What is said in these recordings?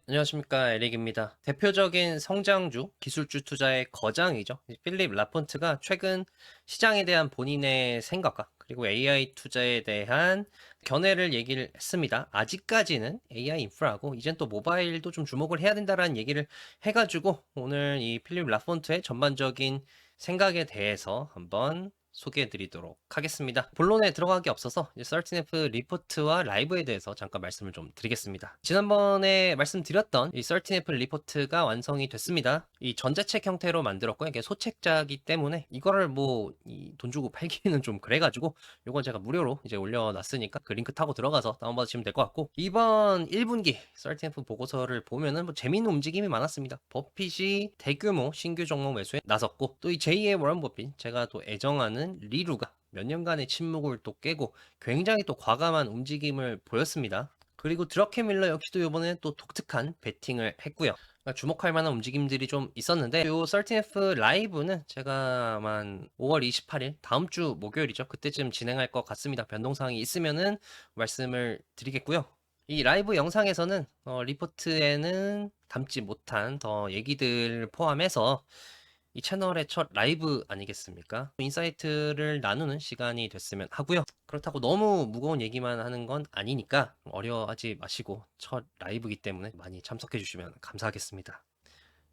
안녕하십니까. 에릭입니다. 대표적인 성장주, 기술주 투자의 거장이죠. 필립 라폰트가 최근 시장에 대한 본인의 생각과 그리고 AI 투자에 대한 견해를 얘기를 했습니다. 아직까지는 AI 인프라고 이젠 또 모바일도 좀 주목을 해야 된다라는 얘기를 해가지고 오늘 이 필립 라폰트의 전반적인 생각에 대해서 한번 소개해 드리도록 하겠습니다. 본론에 들어가기 앞서서 13F 리포트와 라이브에 대해서 잠깐 말씀을 좀 드리겠습니다. 지난번에 말씀드렸던 이 13F 리포트가 완성이 됐습니다. 이 전자책 형태로 만들었고요. 이게 소책자이기 때문에 이거를 뭐 돈 주고 팔기는 좀 그래가지고 요건 제가 무료로 이제 올려놨으니까 그 링크 타고 들어가서 다운받으시면 될 것 같고, 이번 1분기 13F 보고서를 보면은 뭐 재미있는 움직임이 많았습니다. 버핏이 대규모 신규 종목 매수에 나섰고, 또 이 제2의 워런 버핏, 제가 또 애정하는 리루가 몇 년간의 침묵을 또 깨고 굉장히 또 과감한 움직임을 보였습니다. 그리고 드러켄 밀러 역시도 이번에 또 독특한 베팅을 했고요. 그러니까 주목할 만한 움직임들이 좀 있었는데, 요 13F 라이브는 제가 아마 5월 28일 다음 주 목요일이죠. 그때쯤 진행할 것 같습니다. 변동사항이 있으면은 말씀을 드리겠고요. 이 라이브 영상에서는 리포트에는 담지 못한 더 얘기들을 포함해서 이 채널의 첫 라이브 아니겠습니까? 인사이트를 나누는 시간이 됐으면 하고요. 그렇다고 너무 무거운 얘기만 하는 건 아니니까 어려워하지 마시고 첫 라이브이기 때문에 많이 참석해 주시면 감사하겠습니다.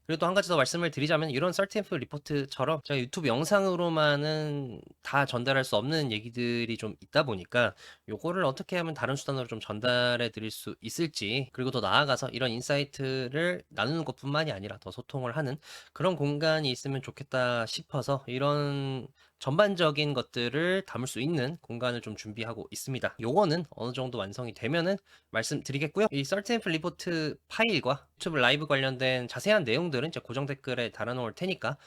그리고 또 한 가지 더 말씀을 드리자면, 이런 13F 리포트처럼 제가 유튜브 영상으로만은 다 전달할 수 없는 얘기들이 좀 있다 보니까 요거를 어떻게 하면 다른 수단으로 좀 전달해 드릴 수 있을지, 그리고 더 나아가서 이런 인사이트를 나누는 것뿐만이 아니라 더 소통을 하는 그런 공간이 있으면 좋겠다 싶어서 이런 전반적인 것들을 담을 수 있는 공간을 좀 준비하고 있습니다. 요거는 어느 정도 완성이 되면은 말씀드리겠고요. 이 썰티앤프 리포트 파일과 유튜브 라이브 관련된 자세한 내용들은 이제 고정 댓글에 달아놓을 테니까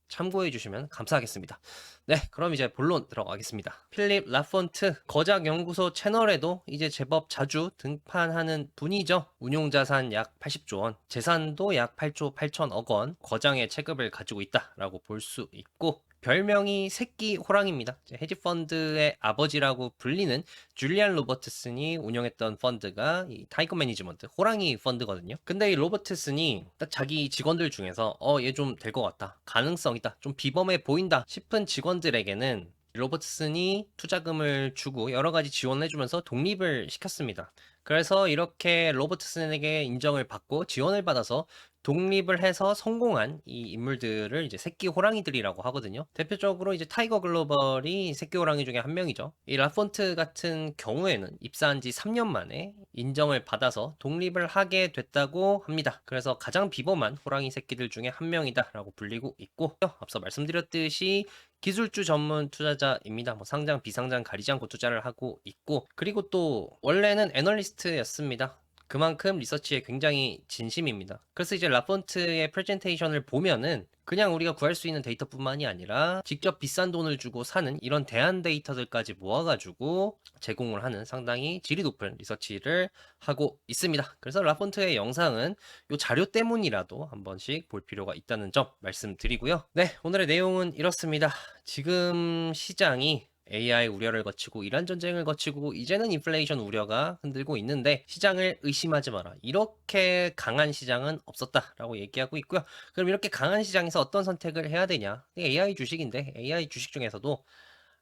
참고해 주시면 감사하겠습니다. 네, 그럼 이제 본론 들어가겠습니다. 필립 라폰트 거작 연구소 채널에도 이제 제법 자주 등판하는 분이죠. 운용자산 약 80조 원, 재산도 약 8조 8천억 원, 거장의 체급을 가지고 있다라고 볼 수 있고, 별명이 새끼 호랑입니다. 헤지펀드의 아버지라고 불리는 줄리안 로버트슨이 운영했던 펀드가 이 타이거 매니지먼트 호랑이 펀드거든요. 근데 이 로버트슨이 딱 자기 직원들 중에서 얘 좀 될 것 같다, 가능성이다, 좀 비범해 보인다 싶은 직원들에게는 로버트슨이 투자금을 주고 여러 가지 지원을 해주면서 독립을 시켰습니다. 그래서 이렇게 로버트슨에게 인정을 받고 지원을 받아서 독립을 해서 성공한 이 인물들을 이제 새끼 호랑이들이라고 하거든요. 대표적으로 이제 타이거 글로벌이 새끼 호랑이 중에 한 명이죠. 이 라폰트 같은 경우에는 입사한 지 3년 만에 인정을 받아서 독립을 하게 됐다고 합니다. 그래서 가장 비범한 호랑이 새끼들 중에 한 명이다라고 불리고 있고, 앞서 말씀드렸듯이 기술주 전문 투자자입니다. 뭐 상장, 비상장 가리지 않고 투자를 하고 있고, 그리고 또 원래는 애널리스트였습니다. 그만큼 리서치에 굉장히 진심입니다. 그래서 이제 라폰트의 프레젠테이션을 보면은 그냥 우리가 구할 수 있는 데이터뿐만이 아니라 직접 비싼 돈을 주고 사는 이런 대안 데이터들까지 모아가지고 제공을 하는 상당히 질이 높은 리서치를 하고 있습니다. 그래서 라폰트의 영상은 이 자료 때문이라도 한 번씩 볼 필요가 있다는 점 말씀드리고요. 네, 오늘의 내용은 이렇습니다. 지금 시장이 AI 우려를 거치고 이란 전쟁을 거치고 이제는 인플레이션 우려가 흔들고 있는데, 시장을 의심하지 마라, 이렇게 강한 시장은 없었다라고 얘기하고 있고요. 그럼 이렇게 강한 시장에서 어떤 선택을 해야 되냐? AI 주식인데 AI 주식 중에서도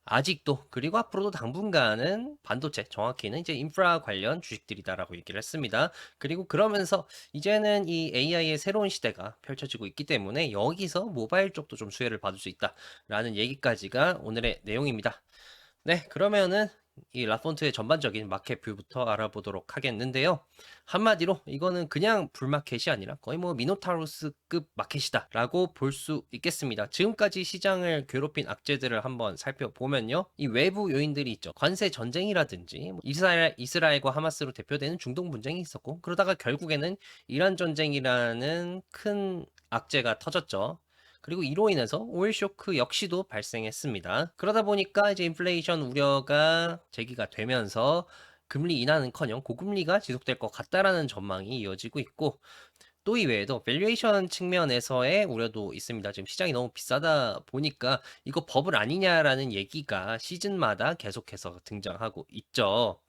아직도 그리고 앞으로도 당분간은 반도체, 정확히는 이제 인프라 관련 주식들이다라고 얘기를 했습니다. 그리고 그러면서 이제는 이 AI의 새로운 시대가 펼쳐지고 있기 때문에 여기서 모바일 쪽도 좀 수혜를 받을 수 있다라는 얘기까지가 오늘의 내용입니다. 네, 그러면은 이 라폰트의 전반적인 마켓 뷰부터 알아보도록 하겠는데요. 한마디로 이거는 그냥 불마켓이 아니라 거의 뭐 미노타우스급 마켓이다라고 볼 수 있겠습니다. 지금까지 시장을 괴롭힌 악재들을 한번 살펴보면요, 이 외부 요인들이 있죠. 관세 전쟁이라든지 뭐 이스라엘과 하마스로 대표되는 중동 분쟁이 있었고, 그러다가 결국에는 이란 전쟁이라는 큰 악재가 터졌죠. 그리고 이로 인해서 오일 쇼크 역시도 발생했습니다. 그러다 보니까 이제 인플레이션 우려가 제기가 되면서 금리 인하는커녕 고금리가 지속될 것 같다라는 전망이 이어지고 있고, 또 이외에도 밸류에이션 측면에서의 우려도 있습니다. 지금 시장이 너무 비싸다 보니까 이거 버블 아니냐라는 얘기가 시즌마다 계속해서 등장하고 있죠.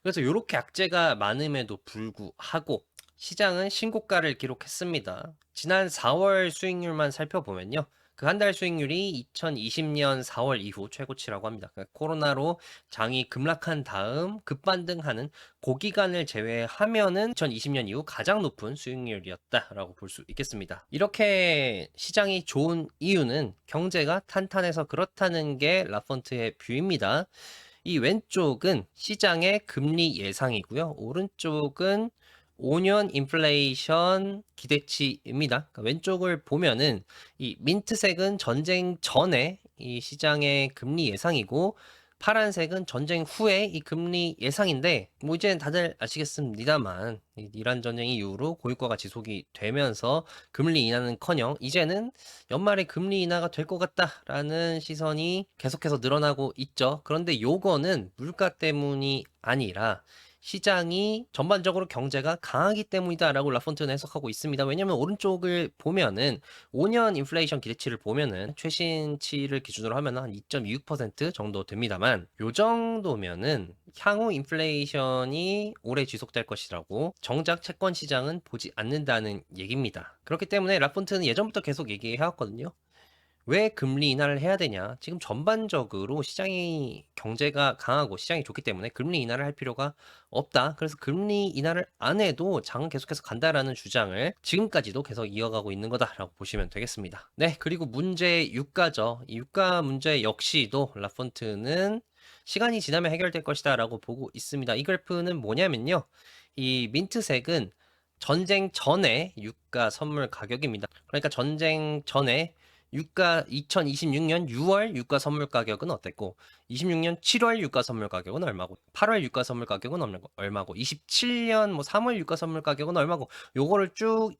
그래서 이렇게 악재가 많음에도 불구하고 시장은 신고가를 기록했습니다. 지난 4월 수익률만 살펴보면요. 그 한 달 수익률이 2020년 4월 이후 최고치라고 합니다. 그러니까 코로나로 장이 급락한 다음 급반등하는 그 기간을 제외하면은 2020년 이후 가장 높은 수익률이었다라고 볼 수 있겠습니다. 이렇게 시장이 좋은 이유는 경제가 탄탄해서 그렇다는 게 라폰트의 뷰입니다. 이 왼쪽은 시장의 금리 예상이고요. 오른쪽은 5년 인플레이션 기대치입니다. 그러니까 왼쪽을 보면은 이 민트색은 전쟁 전에 이 시장의 금리 예상이고 파란색은 전쟁 후에 이 금리 예상인데 뭐 이제는 다들 아시겠습니다만 이 이란 전쟁 이후로 고유가가 지속이 되면서 금리 인하는커녕 이제는 연말에 금리 인하가 될 것 같다라는 시선이 계속해서 늘어나고 있죠. 그런데 요거는 물가 때문이 아니라 시장이 전반적으로 경제가 강하기 때문이다라고 라폰트는 해석하고 있습니다. 왜냐면 오른쪽을 보면은 5년 인플레이션 기대치를 보면은 최신치를 기준으로 하면 한 2.26% 정도 됩니다만 요 정도면은 향후 인플레이션이 오래 지속될 것이라고 정작 채권 시장은 보지 않는다는 얘기입니다. 그렇기 때문에 라폰트는 예전부터 계속 얘기해왔거든요. 왜 금리 인하를 해야 되냐? 지금 전반적으로 시장이 경제가 강하고 시장이 좋기 때문에 금리 인하를 할 필요가 없다. 그래서 금리 인하를 안 해도 장은 계속해서 간다라는 주장을 지금까지도 계속 이어가고 있는 거다라고 보시면 되겠습니다. 네, 그리고 문제 유가죠. 이 유가 문제 역시도 라폰트는 시간이 지나면 해결될 것이다라고 보고 있습니다. 이 그래프는 뭐냐면요. 이 민트색은 전쟁 전에 유가 선물 가격입니다. 그러니까 전쟁 전에 유가 2026년 6월 유가 선물 가격은 어땠고 26년 7월 유가 선물 가격은 얼마고 8월 유가 선물 가격은 얼마고 27년 뭐 3월 유가 선물 가격은 얼마고 요거를 쭉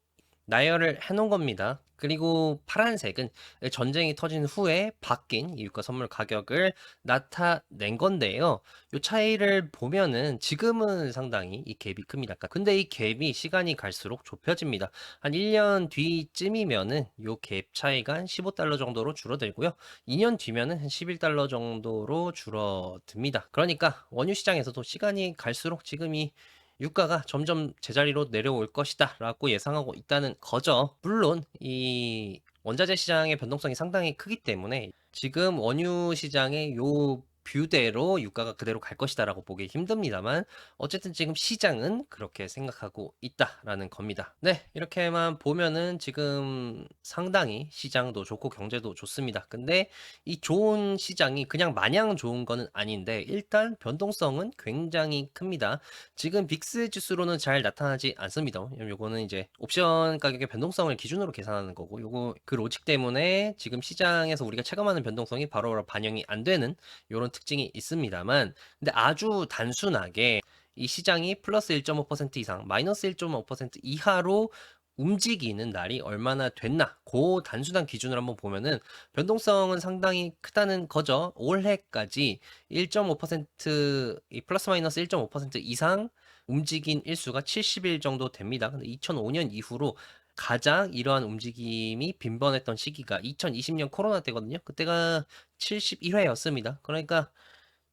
나열을 해놓은 겁니다. 그리고 파란색은 전쟁이 터진 후에 바뀐 이 유가 선물 가격을 나타낸 건데요. 이 차이를 보면은 지금은 상당히 이 갭이 큽니다. 근데 이 갭이 시간이 갈수록 좁혀집니다. 한 1년 뒤쯤이면은 이 갭 차이가 한 15달러 정도로 줄어들고요. 2년 뒤면은 한 11달러 정도로 줄어듭니다. 그러니까 원유 시장에서도 시간이 갈수록 지금이 유가가 점점 제자리로 내려올 것이다 라고 예상하고 있다는 거죠. 물론 이 원자재 시장의 변동성이 상당히 크기 때문에 지금 원유 시장의 요 뷰대로 유가가 그대로 갈 것이다라고 보기 힘듭니다만 어쨌든 지금 시장은 그렇게 생각하고 있다라는 겁니다. 네, 이렇게만 보면은 지금 상당히 시장도 좋고 경제도 좋습니다. 근데 이 좋은 시장이 그냥 마냥 좋은 거는 아닌데 일단 변동성은 굉장히 큽니다. 지금 빅스 지수로는 잘 나타나지 않습니다. 요거는 이제 옵션 가격의 변동성을 기준으로 계산하는 거고 요거 그 로직 때문에 지금 시장에서 우리가 체감하는 변동성이 바로 반영이 안 되는 이런 특징이 있습니다만 근데 아주 단순하게 이 시장이 플러스 1.5% 이상 마이너스 1.5% 이하로 움직이는 날이 얼마나 됐나 그 단순한 기준을 한번 보면은 변동성은 상당히 크다는 거죠. 올해까지 1.5% 플러스 마이너스 1.5% 이상 움직인 일수가 70일 정도 됩니다. 근데 2005년 이후로 가장 이러한 움직임이 빈번했던 시기가 2020년 코로나 때거든요. 그때가 71회였습니다. 그러니까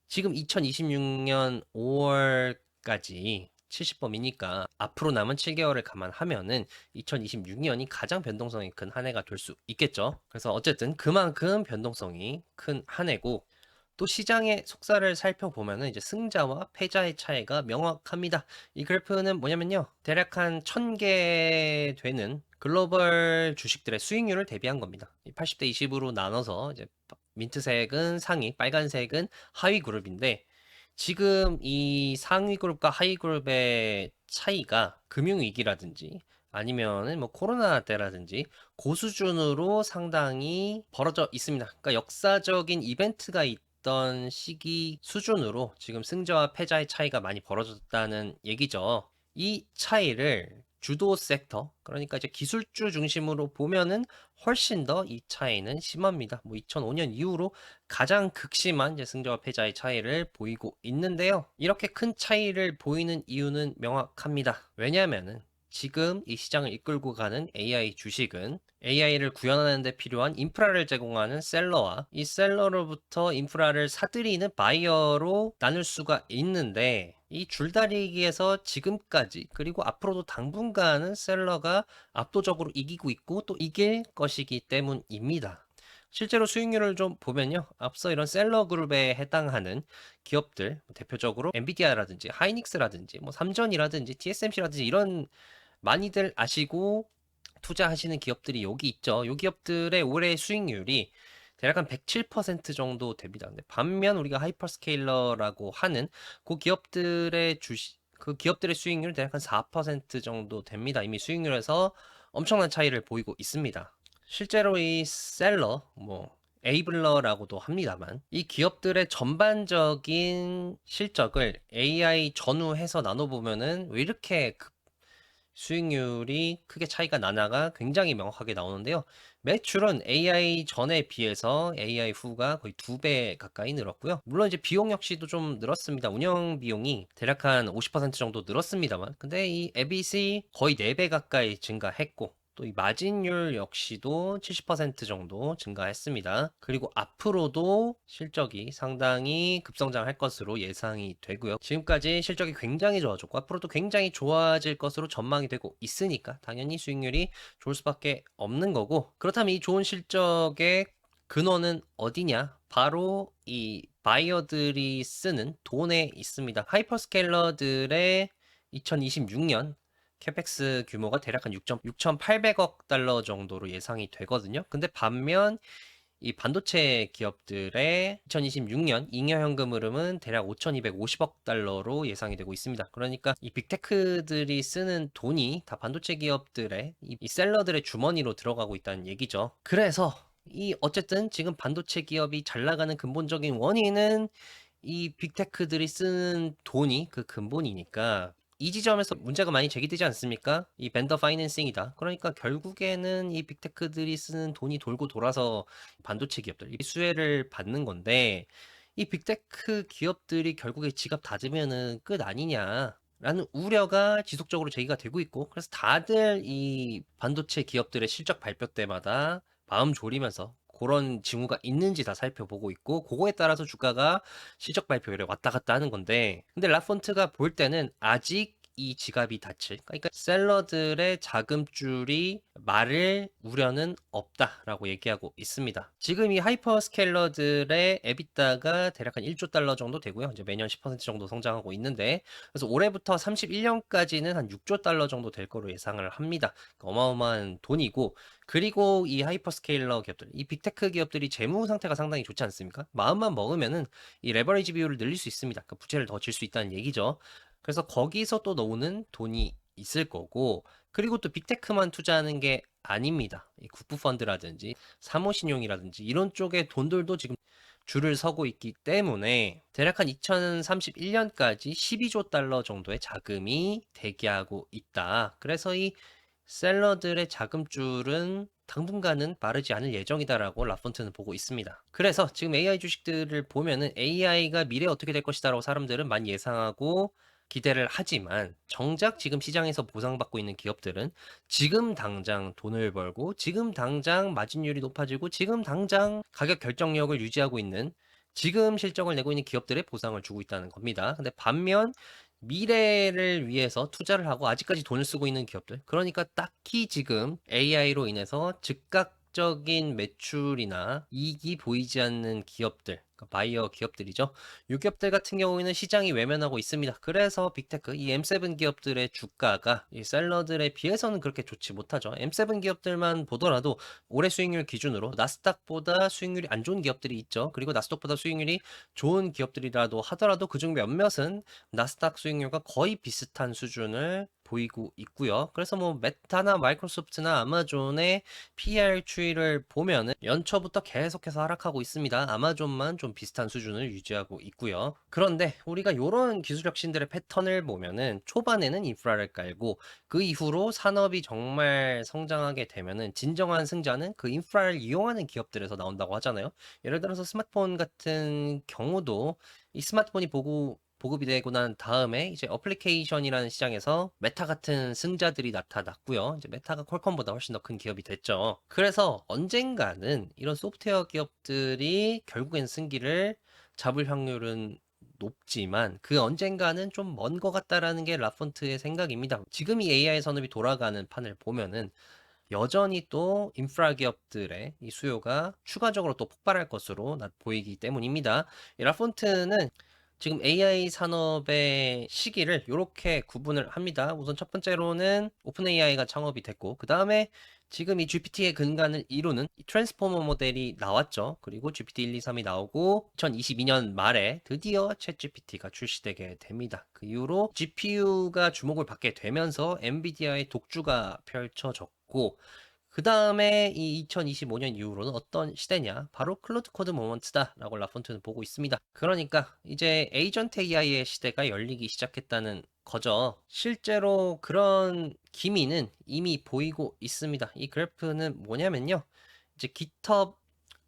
지금 2026년 5월까지 70범이니까 앞으로 남은 7개월을 감안하면은 2026년이 가장 변동성이 큰 한 해가 될 수 있겠죠. 그래서 어쨌든 그만큼 변동성이 큰 한 해고 또 시장의 속사를 살펴보면은 이제 승자와 패자의 차이가 명확합니다. 이 그래프는 뭐냐면요. 대략 한 1000개 되는 글로벌 주식들의 수익률을 대비한 겁니다. 80대 20으로 나눠서 이제 민트색은 상위, 빨간색은 하위 그룹인데 지금 이 상위 그룹과 하위 그룹의 차이가 금융위기라든지 아니면은 뭐 코로나 때라든지 그 수준으로 상당히 벌어져 있습니다. 그러니까 역사적인 이벤트가 있던 시기 수준으로 지금 승자와 패자의 차이가 많이 벌어졌다는 얘기죠. 이 차이를 주도 섹터, 그러니까 이제 기술주 중심으로 보면은 훨씬 더 이 차이는 심합니다. 뭐 2005년 이후로 가장 극심한 이제 승자와 패자의 차이를 보이고 있는데요. 이렇게 큰 차이를 보이는 이유는 명확합니다. 왜냐하면은 지금 이 시장을 이끌고 가는 AI 주식은 AI를 구현하는 데 필요한 인프라를 제공하는 셀러와 이 셀러로부터 인프라를 사들이는 바이어로 나눌 수가 있는데, 이 줄다리기에서 지금까지 그리고 앞으로도 당분간은 셀러가 압도적으로 이기고 있고 또 이길 것이기 때문입니다. 실제로 수익률을 좀 보면요, 앞서 이런 셀러 그룹에 해당하는 기업들, 대표적으로 엔비디아라든지 하이닉스라든지 뭐 삼전이라든지 TSMC라든지 이런 많이들 아시고 투자하시는 기업들이 여기 있죠. 이 기업들의 올해 수익률이 대략 한 107% 정도 됩니다. 근데 반면 우리가 하이퍼스케일러라고 하는 그 기업들의 수익률은 대략 한 4% 정도 됩니다. 이미 수익률에서 엄청난 차이를 보이고 있습니다. 실제로 이 셀러, 뭐 에이블러라고도 합니다만, 이 기업들의 전반적인 실적을 AI 전후해서 나눠보면은 왜 이렇게 수익률이 크게 차이가 나냐가 굉장히 명확하게 나오는데요. 매출은 AI 전에 비해서 AI 후가 거의 2배 가까이 늘었고요. 물론 이제 비용 역시도 좀 늘었습니다. 운영 비용이 대략 한 50% 정도 늘었습니다만, 근데 이 에빗이 거의 4배 가까이 증가했고, 또 이 마진율 역시도 70% 정도 증가했습니다. 그리고 앞으로도 실적이 상당히 급성장할 것으로 예상이 되고요. 지금까지 실적이 굉장히 좋아졌고 앞으로도 굉장히 좋아질 것으로 전망이 되고 있으니까 당연히 수익률이 좋을 수밖에 없는 거고, 그렇다면 이 좋은 실적의 근원은 어디냐? 바로 이 바이어들이 쓰는 돈에 있습니다. 하이퍼스케일러들의 2026년 캐펙스 규모가 대략 한 6,800억 달러 정도로 예상이 되거든요. 근데 반면 이 반도체 기업들의 2026년 잉여현금 흐름은 대략 5,250억 달러로 예상이 되고 있습니다. 그러니까 이 빅테크들이 쓰는 돈이 다 반도체 기업들의 이 셀러들의 주머니로 들어가고 있다는 얘기죠. 그래서 이 어쨌든 지금 반도체 기업이 잘 나가는 근본적인 원인은 이 빅테크들이 쓰는 돈이 그 근본이니까, 이 지점에서 문제가 많이 제기되지 않습니까? 이 벤더 파이낸싱이다. 그러니까 결국에는 이 빅테크들이 쓰는 돈이 돌고 돌아서 반도체 기업들, 이 수혜를 받는 건데, 이 빅테크 기업들이 결국에 지갑 닫으면은 끝 아니냐 라는 우려가 지속적으로 제기가 되고 있고, 그래서 다들 이 반도체 기업들의 실적 발표 때마다 마음 졸이면서 그런 징후가 있는지 다 살펴보고 있고, 그거에 따라서 주가가 실적 발표일에 왔다 갔다 하는 건데, 근데 라폰트가 볼 때는 아직 이 지갑이 닫힐, 그러니까 셀러들의 자금줄이 마를 우려는 없다라고 얘기하고 있습니다. 지금 이 하이퍼스케일러들의 에비타가 대략 한 1조 달러 정도 되고요. 이제 매년 10% 정도 성장하고 있는데, 그래서 올해부터 31년까지는 한 6조 달러 정도 될 거로 예상을 합니다. 어마어마한 돈이고, 그리고 이 하이퍼스케일러 기업들, 이 빅테크 기업들이 재무 상태가 상당히 좋지 않습니까? 마음만 먹으면은 이 레버리지 비율을 늘릴 수 있습니다. 그러니까 부채를 더 질 수 있다는 얘기죠. 그래서 거기서 또 나오는 돈이 있을 거고, 그리고 또 빅테크만 투자하는 게 아닙니다. 이 국부펀드라든지 사모신용이라든지 이런 쪽의 돈들도 지금 줄을 서고 있기 때문에 대략 한 2031년까지 12조 달러 정도의 자금이 대기하고 있다. 그래서 이 셀러들의 자금줄은 당분간은 마르지 않을 예정이다라고 라폰트는 보고 있습니다. 그래서 지금 AI 주식들을 보면은 AI가 미래에 어떻게 될 것이다라고 사람들은 많이 예상하고 기대를 하지만, 정작 지금 시장에서 보상받고 있는 기업들은 지금 당장 돈을 벌고 지금 당장 마진율이 높아지고 지금 당장 가격 결정력을 유지하고 있는, 지금 실적을 내고 있는 기업들의 보상을 주고 있다는 겁니다. 근데 반면 미래를 위해서 투자를 하고 아직까지 돈을 쓰고 있는 기업들, 그러니까 딱히 지금 AI로 인해서 즉각적인 매출이나 이익이 보이지 않는 기업들, 그러니까 바이어 기업들이죠. 이 기업들 같은 경우에는 시장이 외면하고 있습니다. 그래서 빅테크, 이 M7 기업들의 주가가 이 셀러들에 비해서는 그렇게 좋지 못하죠. M7 기업들만 보더라도 올해 수익률 기준으로 나스닥보다 수익률이 안 좋은 기업들이 있죠. 그리고 나스닥보다 수익률이 좋은 기업들이라도 하더라도 그중 몇몇은 나스닥 수익률과 거의 비슷한 수준을 보이고 있고요. 그래서 뭐 메타나 마이크로소프트나 아마존의 PR 추이를 보면은 연초부터 계속해서 하락하고 있습니다. 아마존만 좀 비슷한 수준을 유지하고 있고요. 그런데 우리가 이런 기술 혁신들의 패턴을 보면은 초반에는 인프라를 깔고 그 이후로 산업이 정말 성장하게 되면은 진정한 승자는 그 인프라를 이용하는 기업들에서 나온다고 하잖아요. 예를 들어서 스마트폰 같은 경우도 이 스마트폰이 보고 보급이 되고 난 다음에 이제 어플리케이션이라는 시장에서 메타 같은 승자들이 나타났고요. 이제 메타가 퀄컴보다 훨씬 더 큰 기업이 됐죠. 그래서 언젠가는 이런 소프트웨어 기업들이 결국엔 승기를 잡을 확률은 높지만 그 언젠가는 좀 먼 것 같다라는 게 라폰트의 생각입니다. 지금 이 AI 산업이 돌아가는 판을 보면은 여전히 또 인프라 기업들의 이 수요가 추가적으로 또 폭발할 것으로 보이기 때문입니다. 이 라폰트는 지금 AI 산업의 시기를 이렇게 구분을 합니다. 우선 첫 번째로는 오픈 AI가 창업이 됐고, 그 다음에 지금 이 GPT의 근간을 이루는 이 트랜스포머 모델이 나왔죠. 그리고 GPT 1, 2, 3이 나오고 2022년 말에 드디어 챗 GPT가 출시되게 됩니다. 그 이후로 GPU가 주목을 받게 되면서 엔비디아의 독주가 펼쳐졌고, 그 다음에 이 2025년 이후로는 어떤 시대냐? 바로 클로드 코드 모먼트다 라고 라폰트는 보고 있습니다. 그러니까 이제 에이전트 AI의 시대가 열리기 시작했다는 거죠. 실제로 그런 기미는 이미 보이고 있습니다. 이 그래프는 뭐냐면요. 이제 GitHub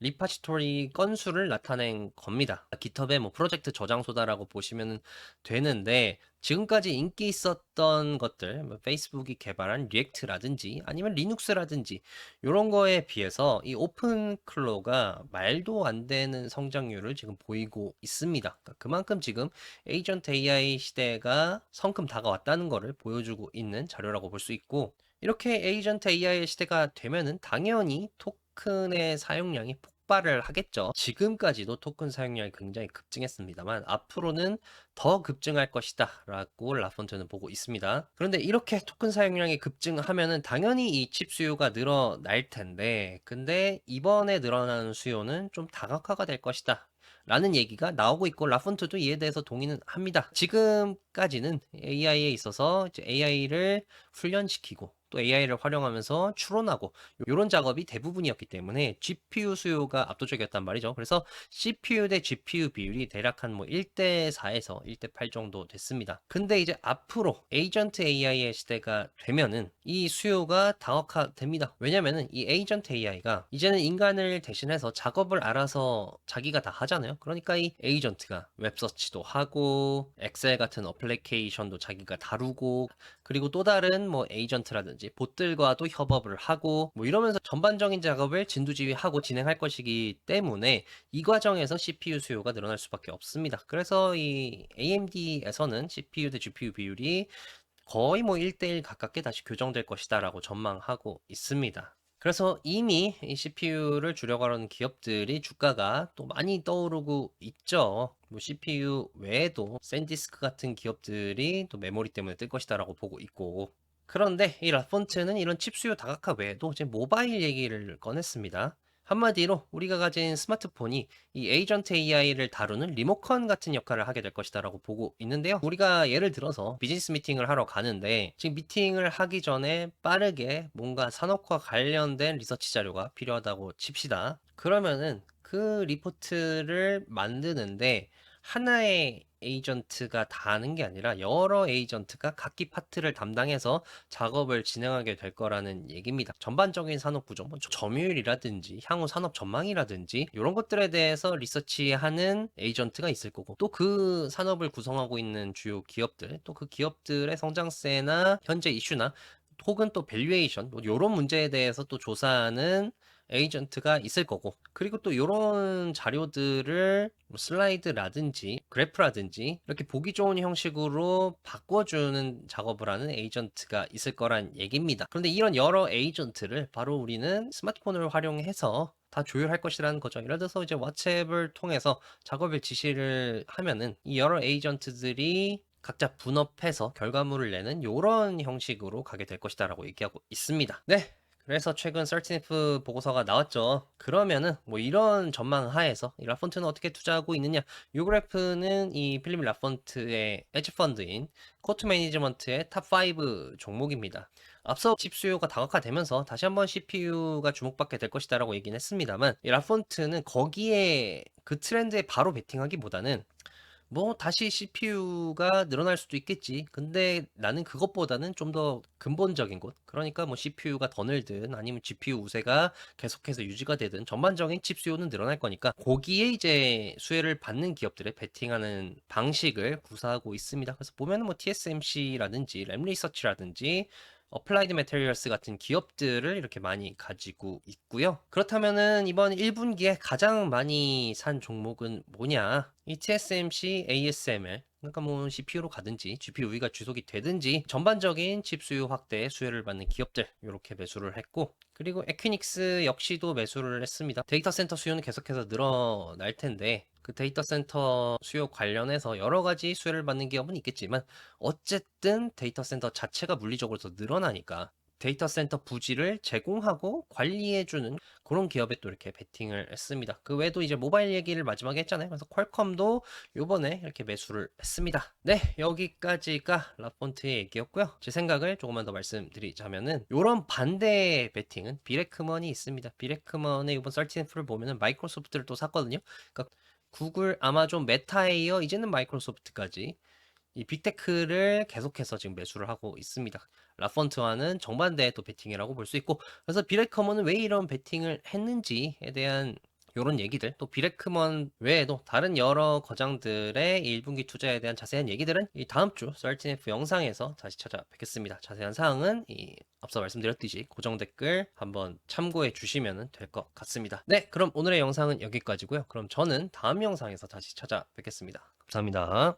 리파지토리 건수를 나타낸 겁니다. GitHub의 뭐 프로젝트 저장소다라고 보시면 되는데, 지금까지 인기 있었던 것들, 뭐 페이스북이 개발한 리액트라든지 아니면 리눅스라든지 이런 거에 비해서 이 오픈클로가 말도 안 되는 성장률을 지금 보이고 있습니다. 그러니까 그만큼 지금 에이전트 AI 시대가 성큼 다가왔다는 것을 보여주고 있는 자료라고 볼 수 있고, 이렇게 에이전트 AI 시대가 되면은 당연히 토큰의 사용량이 폭발을 하겠죠. 지금까지도 토큰 사용량이 굉장히 급증했습니다만 앞으로는 더 급증할 것이다 라고 라폰트는 보고 있습니다. 그런데 이렇게 토큰 사용량이 급증하면은 당연히 이 칩 수요가 늘어날 텐데, 근데 이번에 늘어나는 수요는 좀 다각화가 될 것이다 라는 얘기가 나오고 있고, 라폰트도 이에 대해서 동의는 합니다. 지금까지는 AI에 있어서 이제 AI를 훈련시키고 또 AI를 활용하면서 추론하고 이런 작업이 대부분이었기 때문에 GPU 수요가 압도적이었단 말이죠. 그래서 CPU 대 GPU 비율이 대략 한 뭐 1대 4에서 1대 8 정도 됐습니다. 근데 이제 앞으로 에이전트 AI의 시대가 되면은 이 수요가 다각화됩니다. 왜냐면은 이 에이전트 AI가 이제는 인간을 대신해서 작업을 알아서 자기가 다 하잖아요. 그러니까 이 에이전트가 웹서치도 하고 엑셀 같은 어플리케이션도 자기가 다루고, 그리고 또 다른 뭐 에이전트라든지 봇들과도 협업을 하고 뭐 이러면서 전반적인 작업을 진두지휘하고 진행할 것이기 때문에 이 과정에서 CPU 수요가 늘어날 수밖에 없습니다. 그래서 이 AMD에서는 CPU 대 GPU 비율이 거의 뭐 1대1 가깝게 다시 교정될 것이다 라고 전망하고 있습니다. 그래서 이미 이 CPU를 줄여가려는 기업들이 주가가 또 많이 떠오르고 있죠. 뭐 CPU 외에도 샌디스크 같은 기업들이 또 메모리 때문에 뜰 것이다라고 보고 있고. 그런데 이 라폰트는 이런 칩 수요 다각화 외에도 이제 모바일 얘기를 꺼냈습니다. 한마디로 우리가 가진 스마트폰이 이 에이전트 AI를 다루는 리모컨 같은 역할을 하게 될 것이다라고 보고 있는데요. 우리가 예를 들어서 비즈니스 미팅을 하러 가는데 지금 미팅을 하기 전에 빠르게 뭔가 산업과 관련된 리서치 자료가 필요하다고 칩시다. 그러면은 그 리포트를 만드는데 하나의 에이전트가 다 하는 게 아니라 여러 에이전트가 각기 파트를 담당해서 작업을 진행하게 될 거라는 얘기입니다. 전반적인 산업 구조, 뭐 점유율이라든지 향후 산업 전망이라든지 이런 것들에 대해서 리서치하는 에이전트가 있을 거고, 또 그 산업을 구성하고 있는 주요 기업들, 또 그 기업들의 성장세나 현재 이슈나 혹은 또 밸류에이션, 뭐 이런 문제에 대해서 또 조사하는 에이전트가 있을 거고, 그리고 또 이런 자료들을 뭐 슬라이드라든지 그래프라든지 이렇게 보기 좋은 형식으로 바꿔주는 작업을 하는 에이전트가 있을 거란 얘기입니다. 그런데 이런 여러 에이전트를 바로 우리는 스마트폰을 활용해서 다 조율할 것이라는 거죠. 예를 들어서 이제 왓츠앱을 통해서 작업을 지시를 하면은 이 여러 에이전트들이 각자 분업해서 결과물을 내는 이런 형식으로 가게 될 것이다라고 얘기하고 있습니다. 네. 그래서 최근 설티니프 보고서가 나왔죠. 그러면은 뭐 이런 전망 하에서 이 라폰트는 어떻게 투자하고 있느냐? 이 그래프는 이 필립 라폰트의 헤지 펀드인 코트 매니지먼트의 탑5 종목입니다. 앞서 칩 수요가 다각화되면서 다시 한번 CPU가 주목받게 될 것이다라고 얘기는 했습니다만, 이 라폰트는 거기에 그 트렌드에 바로 베팅하기보다는 뭐 다시 CPU가 늘어날 수도 있겠지. 근데 나는 그것보다는 좀 더 근본적인 것. 그러니까 뭐 CPU가 더 늘든 아니면 GPU 우세가 계속해서 유지가 되든 전반적인 칩 수요는 늘어날 거니까 거기에 이제 수혜를 받는 기업들의 베팅하는 방식을 구사하고 있습니다. 그래서 보면은 뭐 TSMC라든지 램리서치라든지 어플라이드 매테리얼스 같은 기업들을 이렇게 많이 가지고 있고요. 그렇다면은 이번 1분기에 가장 많이 산 종목은 뭐냐? 이 TSMC, ASML. 그러니까 뭐 CPU로 가든지 GPU 우위가 지속이 되든지 전반적인 칩 수요 확대에 수혜를 받는 기업들 이렇게 매수를 했고, 그리고 에퀴닉스 역시도 매수를 했습니다. 데이터 센터 수요는 계속해서 늘어날 텐데 그 데이터 센터 수요 관련해서 여러 가지 수혜를 받는 기업은 있겠지만 어쨌든 데이터 센터 자체가 물리적으로 더 늘어나니까 데이터 센터 부지를 제공하고 관리해주는 그런 기업에 또 이렇게 베팅을 했습니다. 그 외에도 이제 모바일 얘기를 마지막에 했잖아요. 그래서 퀄컴도 요번에 이렇게 매수를 했습니다. 네, 여기까지가 라폰트의 얘기였고요. 제 생각을 조금만 더 말씀드리자면은 요런 반대 베팅은 비레크먼이 있습니다. 비레크먼의 이번 썰티네프를 보면은 마이크로소프트를 또 샀거든요. 그러니까 구글, 아마존, 메타에 이어 이제는 마이크로소프트까지 이 빅테크를 계속해서 지금 매수를 하고 있습니다. 라펀트와는 정반대의 또 베팅이라고 볼 수 있고, 그래서 비레커먼은 왜 이런 베팅을 했는지에 대한 이런 얘기들, 또 비레크먼 외에도 다른 여러 거장들의 1분기 투자에 대한 자세한 얘기들은 이 다음 주 썰티네프 영상에서 다시 찾아뵙겠습니다. 자세한 사항은 이 앞서 말씀드렸듯이 고정 댓글 한번 참고해 주시면 될 것 같습니다. 네, 그럼 오늘의 영상은 여기까지고요. 그럼 저는 다음 영상에서 다시 찾아뵙겠습니다. 감사합니다.